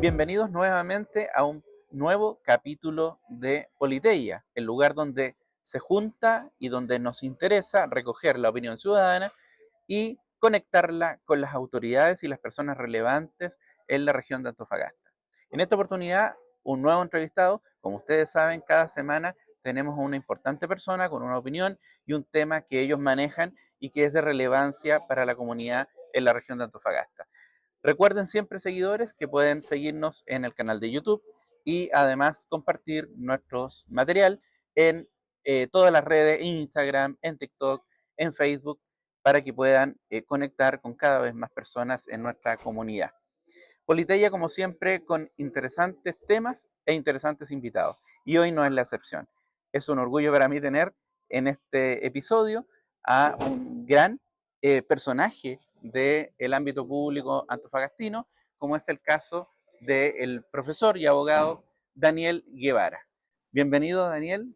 Bienvenidos nuevamente a un nuevo capítulo de Politeia, el lugar donde se junta y donde nos interesa recoger la opinión ciudadana y conectarla con las autoridades y las personas relevantes en la región de Antofagasta. En esta oportunidad, un nuevo entrevistado. Como ustedes saben, cada semana tenemos una importante persona con una opinión y un tema que ellos manejan y que es de relevancia para la comunidad en la región de Antofagasta. Recuerden siempre, seguidores, que pueden seguirnos en el canal de YouTube y además compartir nuestro material en todas las redes, en Instagram, en TikTok, en Facebook, para que puedan conectar con cada vez más personas en nuestra comunidad. Politeia, como siempre, con interesantes temas e interesantes invitados. Y hoy no es la excepción. Es un orgullo para mí tener en este episodio a un gran personaje del ámbito público antofagastino, como es el caso del profesor y abogado Daniel Guevara. Bienvenido, Daniel.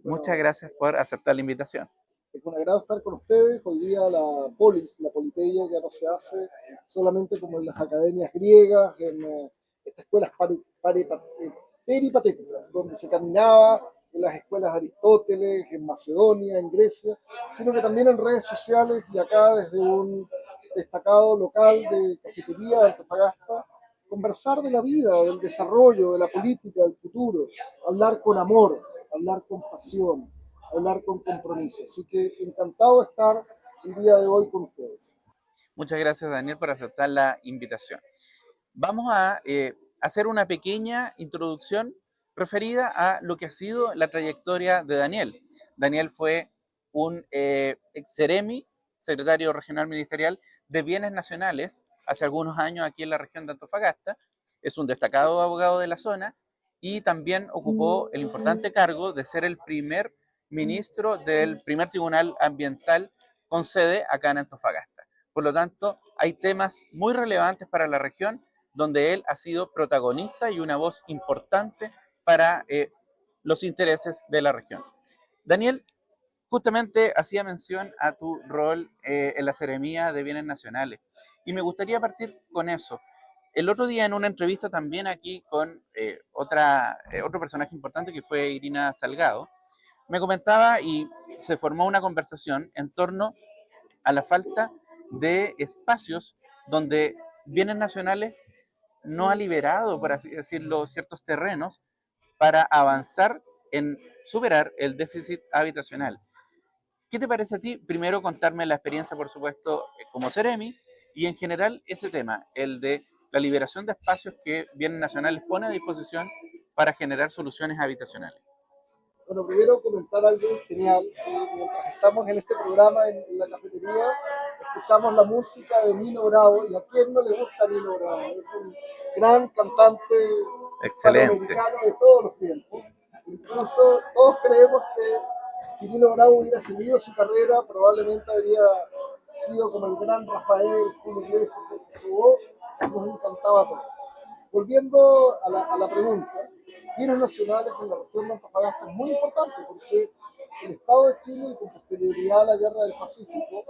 Muchas gracias por aceptar la invitación. Es un agrado estar con ustedes. Hoy día la politeia ya no se hace solamente como en las academias griegas, en estas escuelas peripatéticas, donde se caminaba, en las escuelas de Aristóteles, en Macedonia, en Grecia, sino que también en redes sociales y acá desde un destacado local de cafetería de Antofagasta, conversar de la vida, del desarrollo, de la política, del futuro, hablar con amor, hablar con pasión, hablar con compromiso. Así que encantado de estar el día de hoy con ustedes. Muchas gracias, Daniel, por aceptar la invitación. Vamos a hacer una pequeña introducción referida a lo que ha sido la trayectoria de Daniel. Daniel fue un ex seremi, secretario regional ministerial de Bienes Nacionales, hace algunos años aquí en la región de Antofagasta. Es un destacado abogado de la zona y también ocupó el importante cargo de ser el primer ministro del primer tribunal ambiental con sede acá en Antofagasta. Por lo tanto, hay temas muy relevantes para la región donde él ha sido protagonista y una voz importante para los intereses de la región. Daniel, justamente hacía mención a tu rol en la Seremía de Bienes Nacionales y me gustaría partir con eso. El otro día en una entrevista también aquí con otro personaje importante que fue Irina Salgado, me comentaba y se formó una conversación en torno a la falta de espacios donde Bienes Nacionales no ha liberado, por así decirlo, ciertos terrenos para avanzar en superar el déficit habitacional. ¿Qué te parece a ti? Primero contarme la experiencia, por supuesto, como Seremi y en general ese tema, el de la liberación de espacios que Bienes Nacionales pone a disposición para generar soluciones habitacionales. Bueno, primero comentar algo genial. Mientras estamos en este programa en la cafetería, escuchamos la música de Nino Bravo. ¿Y a quién no le gusta Nino Bravo? Es un gran cantante hispanoamericano de todos los tiempos. Incluso todos creemos que si Nino Bravo hubiera seguido su carrera, probablemente habría sido como el gran Rafael, Julio Iglesias, porque su voz nos encantaba a todos. Volviendo a la pregunta, bienes nacionales en la región de Antofagasta es muy importante porque el Estado de Chile, y con posterioridad a la Guerra del Pacífico,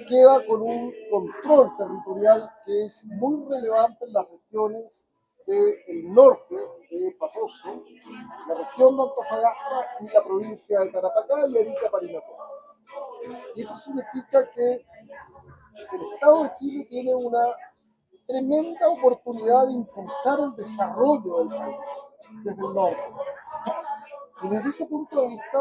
queda con un control territorial que es muy relevante en las regiones del norte de Patoso, la región de Antofagasta y la provincia de Tarapacá y Arica Parinacota. Y esto significa que el Estado de Chile tiene una tremenda oportunidad de impulsar el desarrollo del país desde el norte. Y desde ese punto de vista,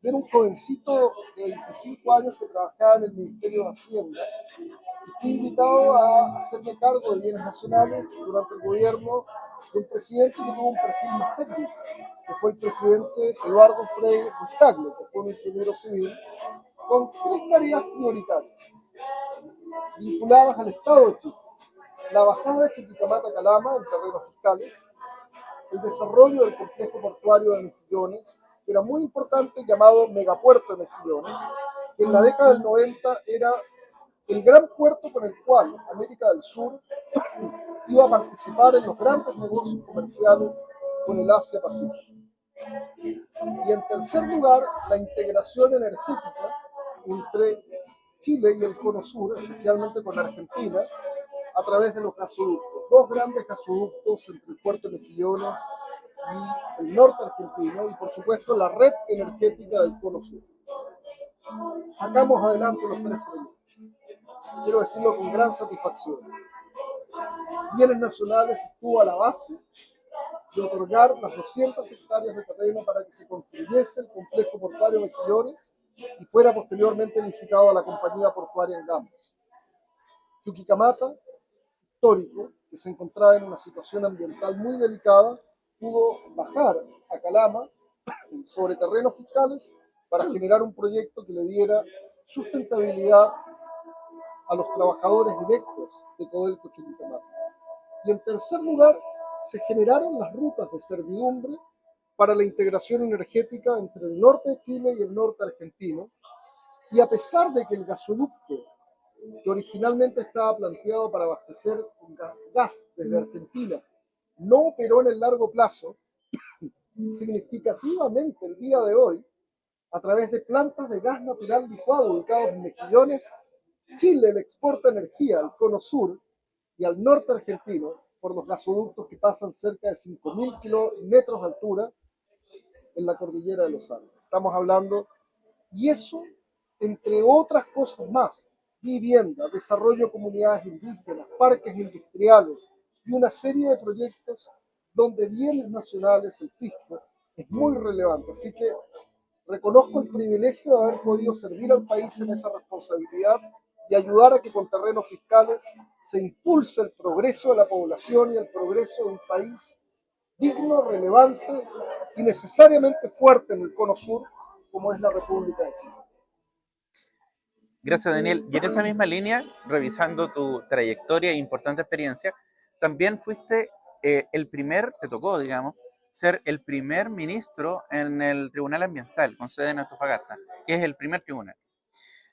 Yo era un jovencito de 25 años que trabajaba en el Ministerio de Hacienda y fui invitado a hacerme cargo de bienes nacionales durante el gobierno de un presidente que tuvo un perfil más técnico, que fue el presidente Eduardo Frei Ruiz-Tagle, que fue un ingeniero civil, con tres tareas prioritarias vinculadas al Estado de Chile: la bajada de Chuquicamata-Calama en terrenos fiscales, el desarrollo del complejo portuario de Mejillones, que era muy importante, llamado Megapuerto de Mejillones, que en la década del 90 era el gran puerto con el cual América del Sur iba a participar en los grandes negocios comerciales con el Asia-Pacífico. Y en tercer lugar, la integración energética entre Chile y el Cono Sur, especialmente con Argentina, a través de los gasoductos. Dos grandes gasoductos entre el puerto de Mejillones y el norte argentino, y por supuesto la red energética del Cono Sur. Sacamos adelante los tres proyectos. Quiero decirlo con gran satisfacción. Bienes Nacionales estuvo a la base de otorgar las 200 hectáreas de terreno para que se construyese el complejo portuario de Mejillones y fuera posteriormente licitado a la compañía portuaria en Gambos. Chuquicamata, histórico, que se encontraba en una situación ambiental muy delicada, pudo bajar a Calama sobre terrenos fiscales para generar un proyecto que le diera sustentabilidad a los trabajadores directos de Codelco Chuquicamata. Y en tercer lugar, se generaron las rutas de servidumbre para la integración energética entre el norte de Chile y el norte argentino. Y a pesar de que el gasoducto, que originalmente estaba planteado para abastecer gas desde Argentina, no operó en el largo plazo, significativamente el día de hoy, a través de plantas de gas natural licuado ubicados en Mejillones, Chile le exporta energía al Cono Sur y al norte argentino por los gasoductos que pasan cerca de 5.000 kilómetros de altura en la cordillera de los Andes. Estamos hablando, y eso, entre otras cosas más, vivienda, desarrollo de comunidades indígenas, parques industriales y una serie de proyectos donde bienes nacionales, el fisco, es muy relevante. Así que reconozco el privilegio de haber podido servir al país en esa responsabilidad y ayudar a que con terrenos fiscales se impulse el progreso de la población y el progreso de un país digno, relevante y necesariamente fuerte en el Cono Sur, como es la República de Chile. Gracias, Daniel. Y en esa misma línea, revisando tu trayectoria e importante experiencia, también fuiste te tocó, digamos, ser el primer ministro en el Tribunal Ambiental, con sede en Antofagasta, que es el primer tribunal.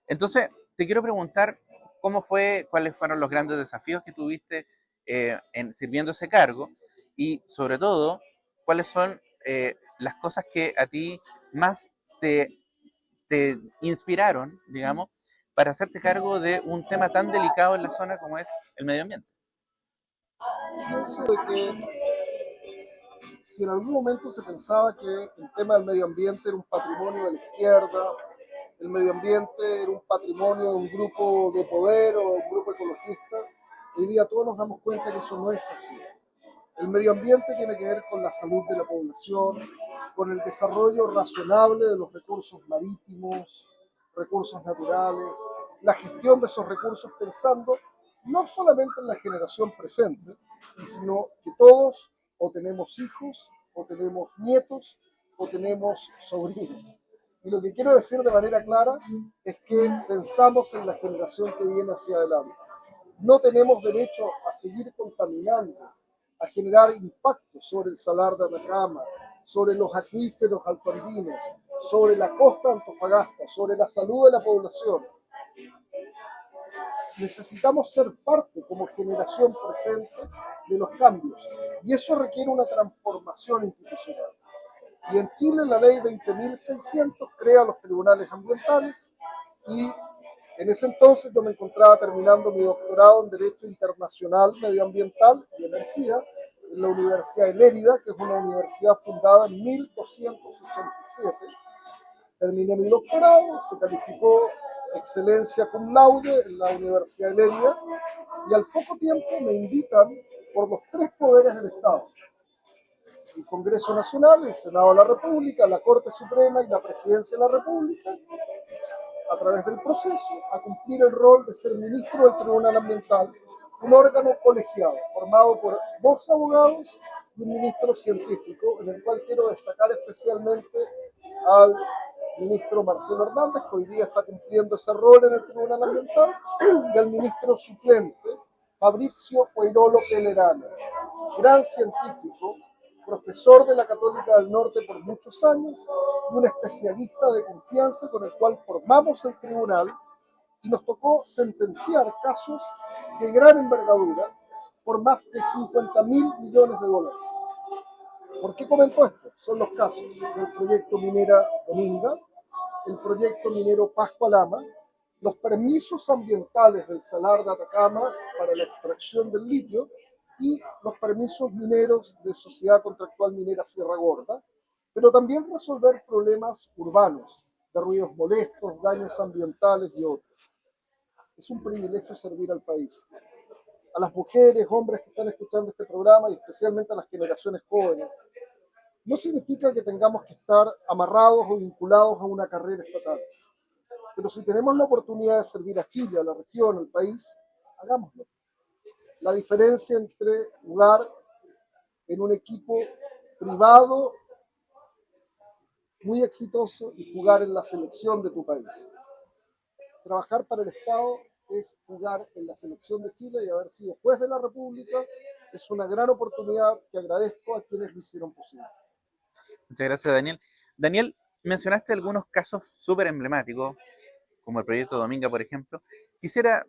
Entonces, te quiero preguntar cómo fue, cuáles fueron los grandes desafíos que tuviste sirviendo ese cargo y, sobre todo, cuáles son las cosas que a ti más te inspiraron, digamos, para hacerte cargo de un tema tan delicado en la zona como es el medio ambiente. Pienso de que si en algún momento se pensaba que el tema del medio ambiente era un patrimonio de la izquierda, el medio ambiente era un patrimonio de un grupo de poder o de un grupo ecologista, hoy día todos nos damos cuenta que eso no es así. El medio ambiente tiene que ver con la salud de la población, con el desarrollo razonable de los recursos marítimos, recursos naturales, la gestión de esos recursos pensando no solamente en la generación presente, sino que todos o tenemos hijos, o tenemos nietos, o tenemos sobrinos. Y lo que quiero decir de manera clara es que pensamos en la generación que viene hacia adelante. No tenemos derecho a seguir contaminando, a generar impacto sobre el salar de Atacama, sobre los acuíferos altoandinos, sobre la costa de Antofagasta, sobre la salud de la población. Necesitamos ser parte como generación presente de los cambios y eso requiere una transformación institucional. Y en Chile la ley 20.600 crea los tribunales ambientales y en ese entonces yo me encontraba terminando mi doctorado en Derecho Internacional, Medioambiental y Energía en la Universidad de Lérida, que es una universidad fundada en 1287. Terminé mi doctorado, se calificó excelencia cum laude en la Universidad de Lérida y al poco tiempo me invitan por los tres poderes del Estado, el Congreso Nacional, el Senado de la República, la Corte Suprema y la Presidencia de la República, a través del proceso, a cumplir el rol de ser ministro del Tribunal Ambiental, un órgano colegiado formado por 2 abogados y un ministro científico, en el cual quiero destacar especialmente al ministro Marcelo Hernández, que hoy día está cumpliendo ese rol en el Tribunal Ambiental, y al ministro suplente, Fabrizio Quairolo Pelerano, gran científico, profesor de la Católica del Norte por muchos años y un especialista de confianza con el cual formamos el tribunal y nos tocó sentenciar casos de gran envergadura por más de 50.000 millones de dólares. ¿Por qué comento esto? Son los casos del proyecto minera Dominga, el proyecto minero Pascua Lama, los permisos ambientales del Salar de Atacama para la extracción del litio y los permisos mineros de Sociedad Contractual Minera Sierra Gorda, pero también resolver problemas urbanos de ruidos molestos, daños ambientales y otros. Es un privilegio servir al país. A las mujeres, hombres que están escuchando este programa y especialmente a las generaciones jóvenes, no significa que tengamos que estar amarrados o vinculados a una carrera estatal. Pero si tenemos la oportunidad de servir a Chile, a la región, al país, hagámoslo. La diferencia entre jugar en un equipo privado muy exitoso y jugar en la selección de tu país. Trabajar para el Estado es jugar en la selección de Chile y haber sido juez de la República es una gran oportunidad que agradezco a quienes lo hicieron posible. Muchas gracias, Daniel. Daniel, mencionaste algunos casos súper emblemáticos, como el proyecto Dominga, por ejemplo. Quisiera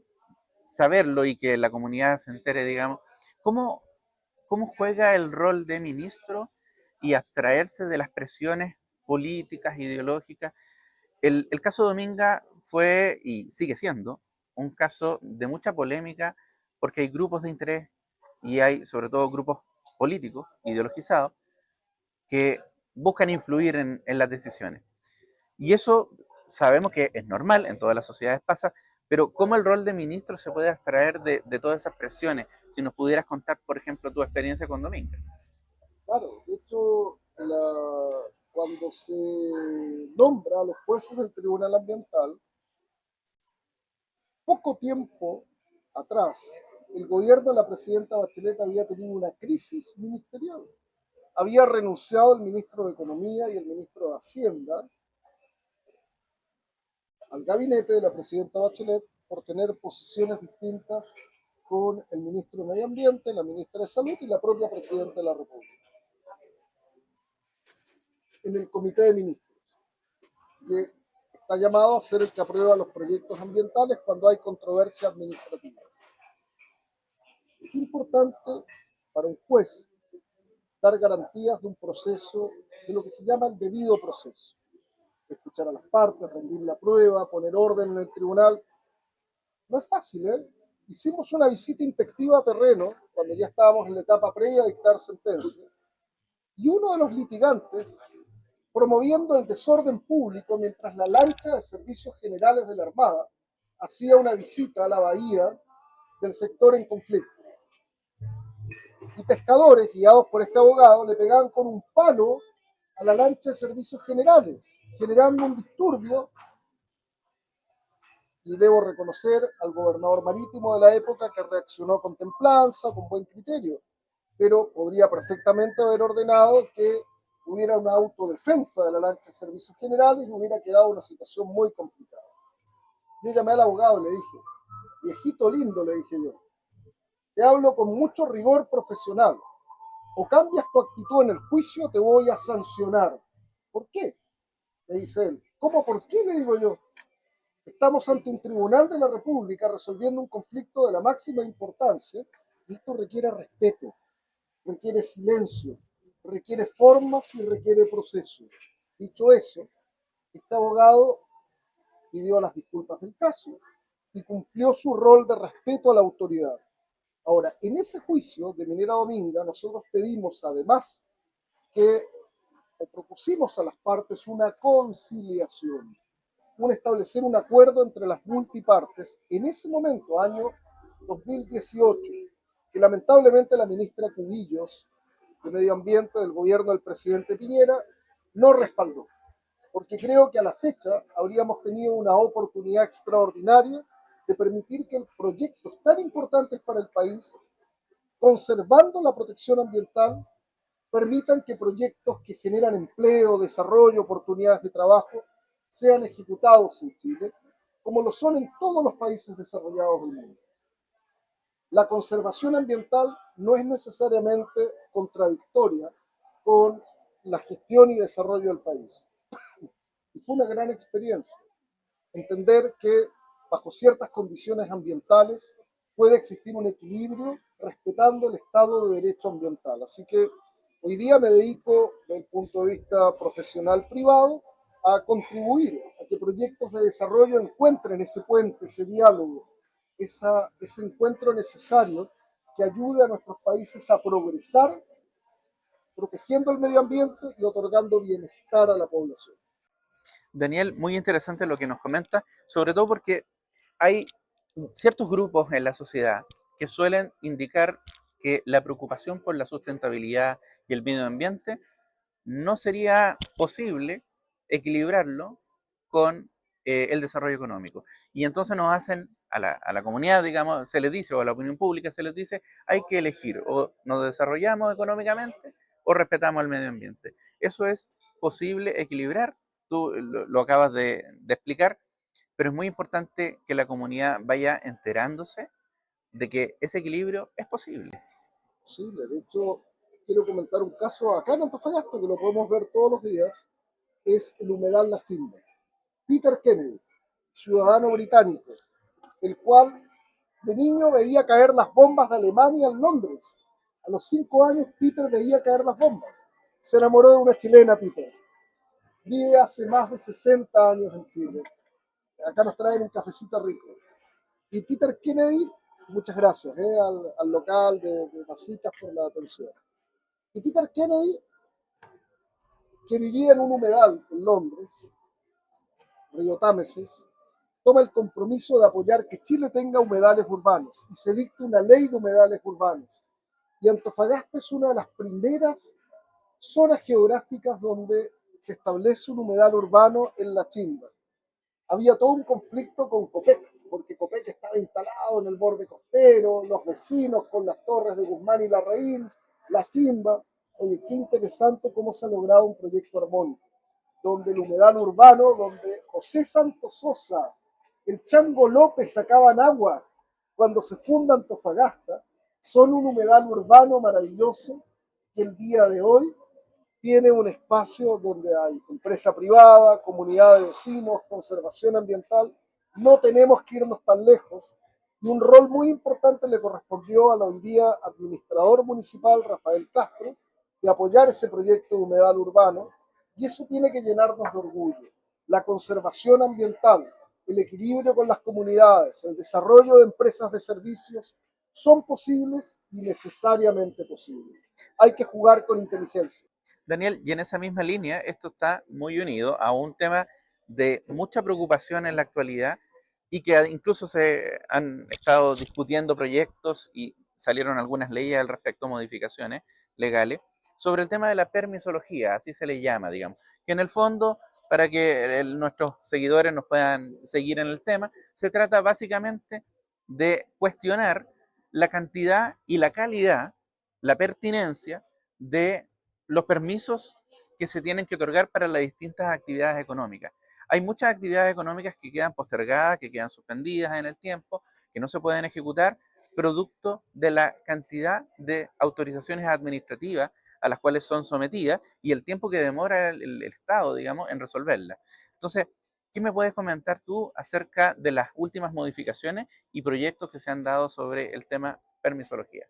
saberlo y que la comunidad se entere, digamos, cómo, cómo juega el rol de ministro y abstraerse de las presiones políticas, ideológicas. El caso Dominga fue y sigue siendo un caso de mucha polémica porque hay grupos de interés y hay sobre todo grupos políticos ideologizados que buscan influir en las decisiones. Y eso sabemos que es normal, en todas las sociedades pasa, pero ¿cómo el rol de ministro se puede abstraer de todas esas presiones? Si nos pudieras contar, por ejemplo, tu experiencia con Dominga. Claro, de hecho, cuando se nombra a los jueces del Tribunal Ambiental, poco tiempo atrás, el gobierno de la presidenta Bachelet había tenido una crisis ministerial. Había renunciado el ministro de Economía y el ministro de Hacienda al gabinete de la presidenta Bachelet por tener posiciones distintas con el ministro de Medio Ambiente, la ministra de Salud y la propia presidenta de la República en el comité de ministros, que está llamado a ser el que aprueba los proyectos ambientales cuando hay controversia administrativa. Es importante para un juez dar garantías de un proceso, de lo que se llama el debido proceso. Escuchar a las partes, rendir la prueba, poner orden en el tribunal. No es fácil, ¿eh? Hicimos una visita inspectiva a terreno cuando ya estábamos en la etapa previa a dictar sentencia, y uno de los litigantes, promoviendo el desorden público mientras la lancha de servicios generales de la Armada hacía una visita a la bahía del sector en conflicto. Y pescadores, guiados por este abogado, le pegaban con un palo a la lancha de servicios generales, generando un disturbio. Y debo reconocer al gobernador marítimo de la época que reaccionó con templanza, con buen criterio, pero podría perfectamente haber ordenado que hubiera una autodefensa de la lancha de servicios generales y hubiera quedado una situación muy complicada. Yo llamé al abogado y le dije, viejito lindo, le dije yo, te hablo con mucho rigor profesional. O cambias tu actitud en el juicio, te voy a sancionar. ¿Por qué? Me dice él. ¿Cómo por qué? Le digo yo. Estamos ante un tribunal de la República resolviendo un conflicto de la máxima importancia y esto requiere respeto, requiere silencio, requiere formas y requiere proceso. Dicho eso, este abogado pidió las disculpas del caso y cumplió su rol de respeto a la autoridad. Ahora, en ese juicio de Minera Dominga, nosotros pedimos además que, o propusimos a las partes una conciliación, un establecer un acuerdo entre las multipartes en ese momento, año 2018, que lamentablemente la ministra Cubillos de Medio Ambiente del gobierno del presidente Piñera no respaldó, porque creo que a la fecha habríamos tenido una oportunidad extraordinaria de permitir que proyectos tan importantes para el país, conservando la protección ambiental, permitan que proyectos que generan empleo, desarrollo, oportunidades de trabajo, sean ejecutados en Chile, como lo son en todos los países desarrollados del mundo. La conservación ambiental no es necesariamente contradictoria con la gestión y desarrollo del país. Y fue una gran experiencia entender que bajo ciertas condiciones ambientales puede existir un equilibrio respetando el Estado de Derecho ambiental. Así que hoy día me dedico, desde el punto de vista profesional privado, a contribuir a que proyectos de desarrollo encuentren ese puente, ese diálogo, ese encuentro necesario que ayude a nuestros países a progresar, protegiendo el medio ambiente y otorgando bienestar a la población. Daniel, muy interesante lo que nos comenta, sobre todo porque hay ciertos grupos en la sociedad que suelen indicar que la preocupación por la sustentabilidad y el medio ambiente no sería posible equilibrarlo con el desarrollo económico. Y entonces nos hacen, a la comunidad, digamos, se les dice, o a la opinión pública se les dice, hay que elegir, o nos desarrollamos económicamente o respetamos el medio ambiente. Eso es posible equilibrar, tú lo acabas de explicar, pero es muy importante que la comunidad vaya enterándose de que ese equilibrio es posible. Posible. De hecho, quiero comentar un caso acá en Antofagasta, que lo podemos ver todos los días, es el humedal La Chimba. Peter Kennedy, ciudadano británico, el cual de niño veía caer las bombas de Alemania en Londres. A los 5 años, Peter veía caer las bombas. Se enamoró de una chilena, Peter. Vive hace más de 60 años en Chile. Acá nos traen un cafecito rico. Y Peter Kennedy, muchas gracias al local de Masitas por la atención. Y Peter Kennedy, que vivía en un humedal en Londres, Río Támesis, toma el compromiso de apoyar que Chile tenga humedales urbanos y se dicta una ley de humedales urbanos. Y Antofagasta es una de las primeras zonas geográficas donde se establece un humedal urbano en La Chimba. Había todo un conflicto con Copec, porque Copec estaba instalado en el borde costero, los vecinos con las torres de Guzmán y Larraín, La Chimba. Oye, qué interesante cómo se ha logrado un proyecto armónico, donde el humedal urbano, donde José Santos Sosa, el Chango López sacaban agua cuando se funda Antofagasta, son un humedal urbano maravilloso que el día de hoy tiene un espacio donde hay empresa privada, comunidad de vecinos, conservación ambiental. No tenemos que irnos tan lejos. Y un rol muy importante le correspondió al hoy día administrador municipal, Rafael Castro, de apoyar ese proyecto de humedal urbano. Y eso tiene que llenarnos de orgullo. La conservación ambiental, el equilibrio con las comunidades, el desarrollo de empresas de servicios son posibles y necesariamente posibles. Hay que jugar con inteligencia. Daniel, y en esa misma línea, esto está muy unido a un tema de mucha preocupación en la actualidad y que incluso se han estado discutiendo proyectos y salieron algunas leyes al respecto, modificaciones legales, sobre el tema de la permisología, así se le llama, digamos, que en el fondo, para que nuestros seguidores nos puedan seguir en el tema, se trata básicamente de cuestionar la cantidad y la calidad, la pertinencia de los permisos que se tienen que otorgar para las distintas actividades económicas. Hay muchas actividades económicas que quedan postergadas, que quedan suspendidas en el tiempo, que no se pueden ejecutar, producto de la cantidad de autorizaciones administrativas a las cuales son sometidas y el tiempo que demora el Estado, digamos, en resolverlas. Entonces, ¿qué me puedes comentar tú acerca de las últimas modificaciones y proyectos que se han dado sobre el tema permisología?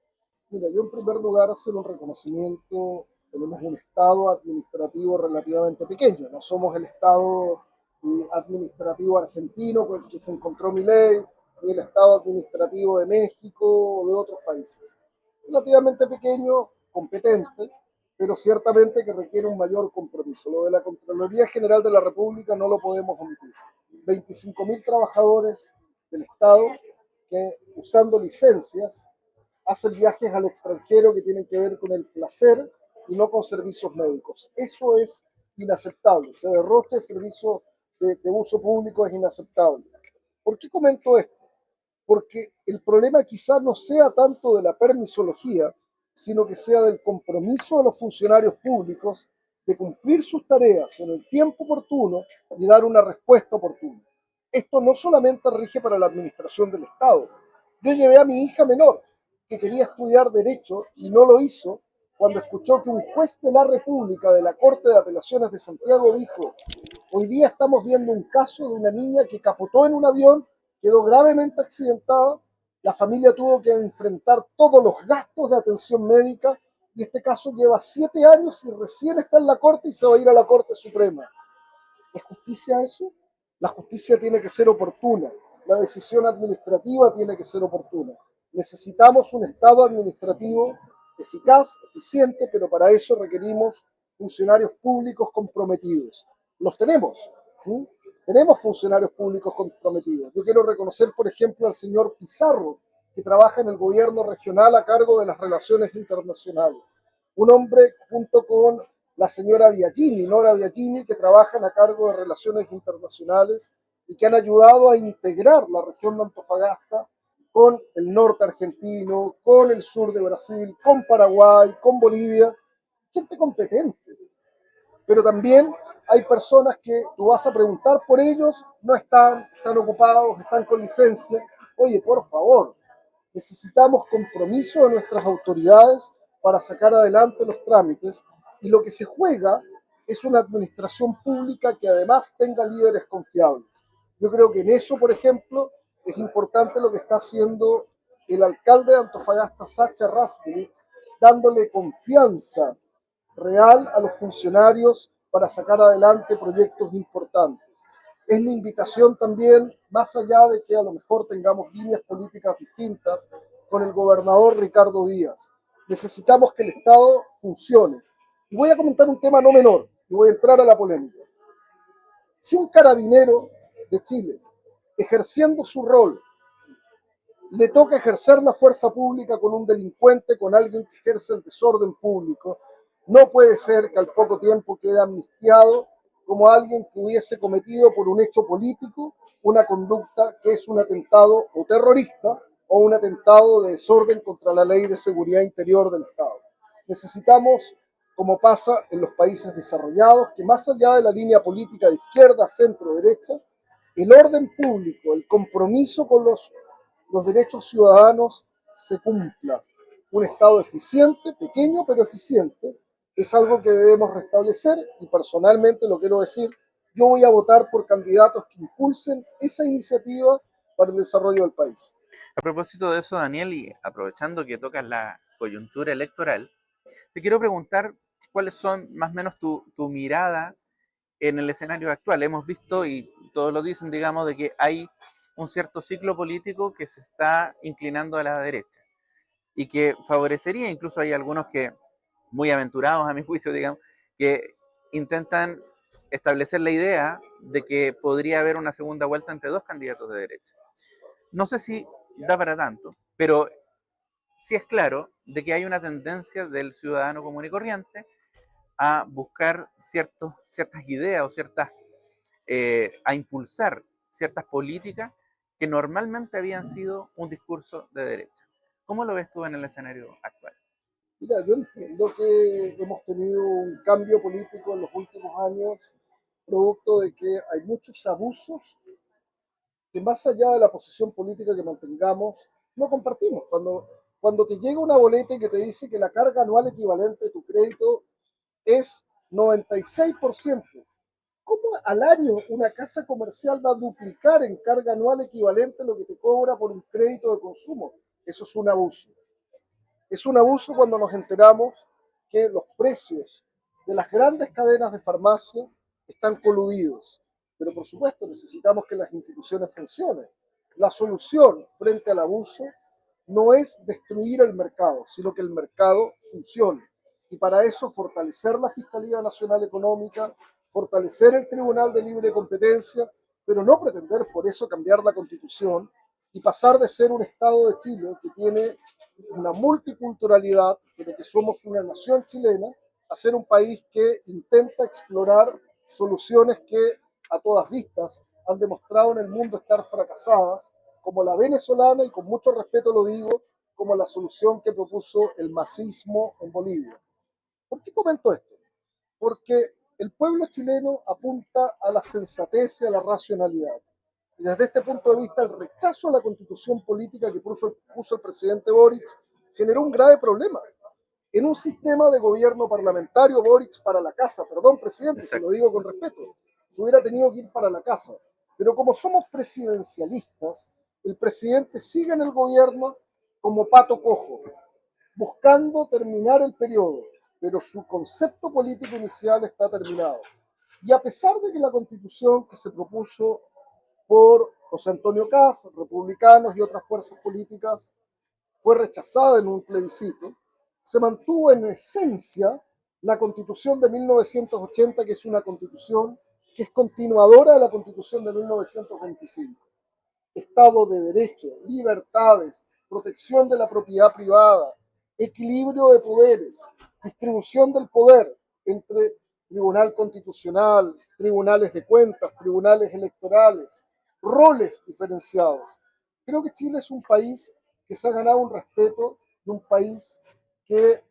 Mira, yo en primer lugar hacer un reconocimiento. Tenemos un Estado administrativo relativamente pequeño, no somos el Estado administrativo argentino con el que se encontró Milei, ni el Estado administrativo de México o de otros países. Relativamente pequeño, competente, pero ciertamente que requiere un mayor compromiso. Lo de la Contraloría General de la República no lo podemos omitir. 25.000 trabajadores del Estado que usando licencias hacen viajes al extranjero que tienen que ver con el placer y no con servicios médicos. Eso es inaceptable. Se derroche el servicio de uso público, es inaceptable. ¿Por qué comento esto? Porque el problema quizás no sea tanto de la permisología, sino que sea del compromiso de los funcionarios públicos de cumplir sus tareas en el tiempo oportuno y dar una respuesta oportuna. Esto no solamente rige para la administración del Estado. Yo llevé a mi hija menor, que quería estudiar Derecho y no lo hizo, cuando escuchó que un juez de la República de la Corte de Apelaciones de Santiago dijo: hoy día estamos viendo un caso de una niña que capotó en un avión, quedó gravemente accidentada, la familia tuvo que enfrentar todos los gastos de atención médica y este caso lleva 7 años y recién está en la Corte y se va a ir a la Corte Suprema. ¿Es justicia eso? La justicia tiene que ser oportuna, la decisión administrativa tiene que ser oportuna. Necesitamos un Estado administrativo eficaz, eficiente, pero para eso requerimos funcionarios públicos comprometidos. Los tenemos, ¿sí? Tenemos funcionarios públicos comprometidos. Yo quiero reconocer, por ejemplo, al señor Pizarro, que trabaja en el gobierno regional a cargo de las relaciones internacionales. Un hombre junto con la señora Biagini, Nora Biagini, que trabajan a cargo de relaciones internacionales y que han ayudado a integrar la región de Antofagasta con el norte argentino, con el sur de Brasil, con Paraguay, con Bolivia, gente competente. Pero también hay personas que tú vas a preguntar por ellos, no están ocupados, están con licencia. Oye, por favor, necesitamos compromiso de nuestras autoridades para sacar adelante los trámites y lo que se juega es una administración pública que además tenga líderes confiables. Yo creo que en eso, por ejemplo, es importante lo que está haciendo el alcalde de Antofagasta, Sacha Raskiewicz, dándole confianza real a los funcionarios para sacar adelante proyectos importantes. Es la invitación también, más allá de que a lo mejor tengamos líneas políticas distintas, con el gobernador Ricardo Díaz. Necesitamos que el Estado funcione. Y voy a comentar un tema no menor, y voy a entrar a la polémica. Si un carabinero de Chile, ejerciendo su rol, le toca ejercer la fuerza pública con un delincuente, con alguien que ejerce el desorden público, no puede ser que al poco tiempo quede amnistiado como alguien que hubiese cometido por un hecho político una conducta que es un atentado o terrorista o un atentado de desorden contra la ley de seguridad interior del Estado. Necesitamos, como pasa en los países desarrollados, que más allá de la línea política de izquierda, centro, derecha, el orden público, el compromiso con los derechos ciudadanos se cumpla. Un Estado eficiente, pequeño pero eficiente, es algo que debemos restablecer y personalmente lo quiero decir, yo voy a votar por candidatos que impulsen esa iniciativa para el desarrollo del país. A propósito de eso, Daniel, y aprovechando que tocas la coyuntura electoral, te quiero preguntar cuáles son más o menos tu mirada en el escenario actual. Hemos visto, y todos lo dicen, digamos, de que hay un cierto ciclo político que se está inclinando a la derecha y que favorecería, incluso hay algunos que, muy aventurados a mi juicio, digamos, que intentan establecer la idea de que podría haber una segunda vuelta entre dos candidatos de derecha. No sé si da para tanto, pero sí es claro de que hay una tendencia del ciudadano común y corriente a buscar ciertas ideas o a impulsar ciertas políticas que normalmente habían sido un discurso de derecha. ¿Cómo lo ves tú en el escenario actual? Mira, yo entiendo que hemos tenido un cambio político en los últimos años, producto de que hay muchos abusos que más allá de la posición política que mantengamos, no compartimos. Cuando te llega una boleta que te dice que la carga anual equivalente de tu crédito es 96%, ¿cómo al año una casa comercial va a duplicar en carga anual equivalente lo que te cobra por un crédito de consumo? Eso es un abuso. Es un abuso cuando nos enteramos que los precios de las grandes cadenas de farmacia están coludidos. Pero por supuesto necesitamos que las instituciones funcionen. La solución frente al abuso no es destruir el mercado, sino que el mercado funcione. Y para eso fortalecer la Fiscalía Nacional Económica, fortalecer el Tribunal de Libre Competencia, pero no pretender por eso cambiar la Constitución y pasar de ser un Estado de Chile que tiene una multiculturalidad, pero que somos una nación chilena, a ser un país que intenta explorar soluciones que a todas vistas han demostrado en el mundo estar fracasadas, como la venezolana, y con mucho respeto lo digo, como la solución que propuso el masismo en Bolivia. ¿Por qué comento esto? Porque el pueblo chileno apunta a la sensatez y a la racionalidad. Y desde este punto de vista, el rechazo a la constitución política que puso el presidente Boric generó un grave problema. En un sistema de gobierno parlamentario, Boric para la casa, perdón, presidente, si lo Exacto. digo con respeto, se hubiera tenido que ir para la casa. Pero como somos presidencialistas, el presidente sigue en el gobierno como pato cojo, buscando terminar el periodo, pero su concepto político inicial está terminado. Y a pesar de que la constitución que se propuso por José Antonio Caz, republicanos y otras fuerzas políticas, fue rechazada en un plebiscito, se mantuvo en esencia la constitución de 1980, que es una constitución que es continuadora de la constitución de 1925. Estado de Derecho, libertades, protección de la propiedad privada, equilibrio de poderes, distribución del poder entre Tribunal Constitucional, tribunales de cuentas, tribunales electorales, roles diferenciados. Creo que Chile es un país que se ha ganado un respeto de un país que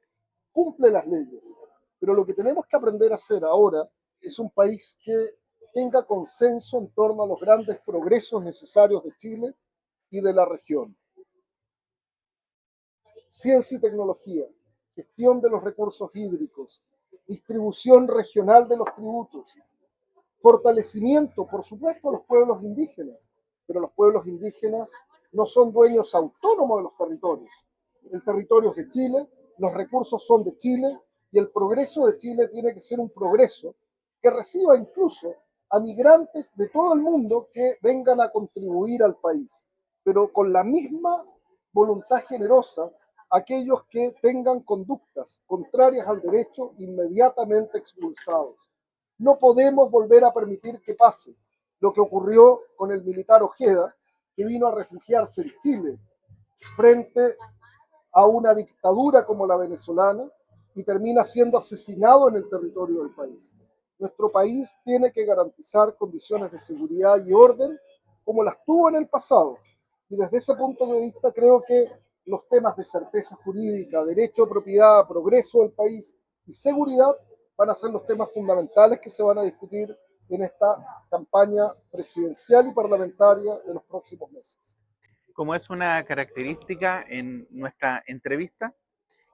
cumple las leyes. Pero lo que tenemos que aprender a hacer ahora es un país que tenga consenso en torno a los grandes progresos necesarios de Chile y de la región. Ciencia y tecnología, gestión de los recursos hídricos, distribución regional de los tributos, fortalecimiento, por supuesto, a los pueblos indígenas, pero los pueblos indígenas no son dueños autónomos de los territorios. El territorio es de Chile, los recursos son de Chile y el progreso de Chile tiene que ser un progreso que reciba incluso a migrantes de todo el mundo que vengan a contribuir al país, pero con la misma voluntad generosa aquellos que tengan conductas contrarias al derecho inmediatamente expulsados. No podemos volver a permitir que pase lo que ocurrió con el militar Ojeda, que vino a refugiarse en Chile frente a una dictadura como la venezolana y termina siendo asesinado en el territorio del país. Nuestro país tiene que garantizar condiciones de seguridad y orden como las tuvo en el pasado. Y desde ese punto de vista creo que los temas de certeza jurídica, derecho a propiedad, progreso del país y seguridad van a ser los temas fundamentales que se van a discutir en esta campaña presidencial y parlamentaria de los próximos meses. Como es una característica en nuestra entrevista,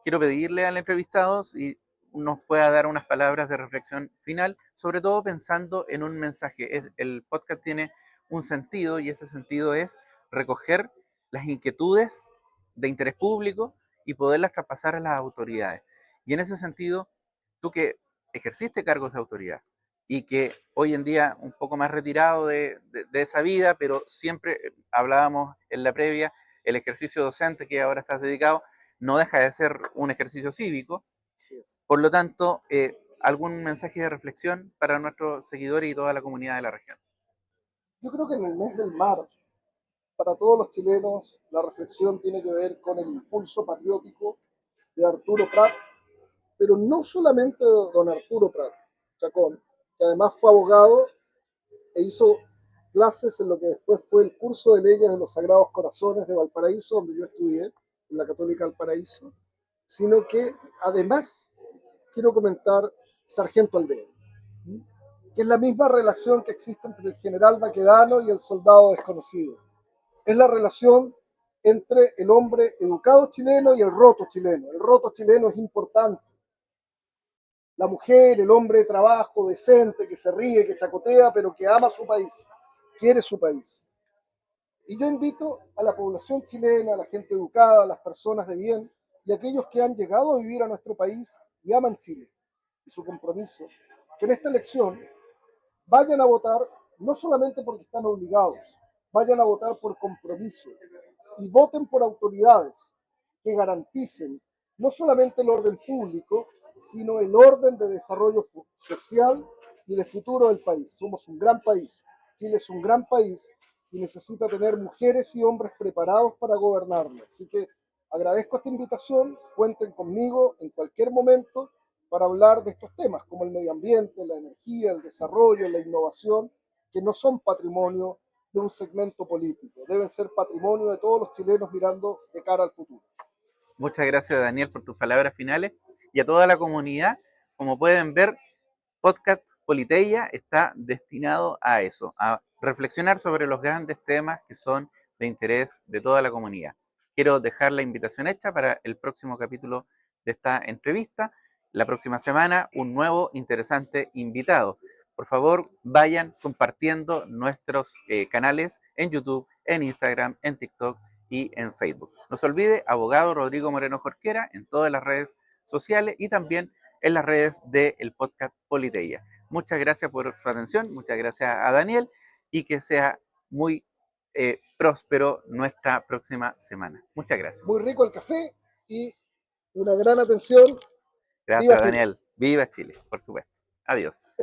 quiero pedirle al entrevistado si nos pueda dar unas palabras de reflexión final, sobre todo pensando en un mensaje. El podcast tiene un sentido y ese sentido es recoger las inquietudes de interés público y poderlas traspasar a las autoridades. Y en ese sentido, tú que ejerciste cargos de autoridad y que hoy en día un poco más retirado de esa vida, pero siempre hablábamos en la previa, el ejercicio docente que ahora estás dedicado, no deja de ser un ejercicio cívico. Por lo tanto, algún mensaje de reflexión para nuestros seguidores y toda la comunidad de la región. Yo creo que en el mes del mar, para todos los chilenos, la reflexión tiene que ver con el impulso patriótico de Arturo Prat, pero no solamente de don Arturo Prat Chacón, que además fue abogado e hizo clases en lo que después fue el curso de leyes de los Sagrados Corazones de Valparaíso, donde yo estudié, en la Católica Valparaíso, sino que además quiero comentar Sargento Aldea, que es la misma relación que existe entre el general Baquedano y el soldado desconocido. Es la relación entre el hombre educado chileno y el roto chileno. El roto chileno es importante. La mujer, el hombre de trabajo, decente, que se ríe, que chacotea, pero que ama su país, quiere su país. Y yo invito a la población chilena, a la gente educada, a las personas de bien y a aquellos que han llegado a vivir a nuestro país y aman Chile y su compromiso, que en esta elección vayan a votar no solamente porque están obligados, vayan a votar por compromiso y voten por autoridades que garanticen no solamente el orden público, sino el orden de desarrollo social y de futuro del país. Somos un gran país, Chile es un gran país y necesita tener mujeres y hombres preparados para gobernarlo. Así que agradezco esta invitación, cuenten conmigo en cualquier momento para hablar de estos temas, como el medio ambiente, la energía, el desarrollo, la innovación, que no son patrimonio de un segmento político, deben ser patrimonio de todos los chilenos mirando de cara al futuro. Muchas gracias, Daniel, por tus palabras finales y a toda la comunidad. Como pueden ver, Podcast Politeia está destinado a eso, a reflexionar sobre los grandes temas que son de interés de toda la comunidad. Quiero dejar la invitación hecha para el próximo capítulo de esta entrevista. La próxima semana, un nuevo interesante invitado. Por favor, vayan compartiendo nuestros canales en YouTube, en Instagram, en TikTok y en Facebook. No se olvide, abogado Rodrigo Moreno Jorquera en todas las redes sociales y también en las redes del podcast Politeia. Muchas gracias por su atención, muchas gracias a Daniel y que sea muy próspero nuestra próxima semana. Muchas gracias. Muy rico el café y una gran atención. ¡Viva Gracias, Chile! Daniel. Viva Chile, por supuesto. Adiós.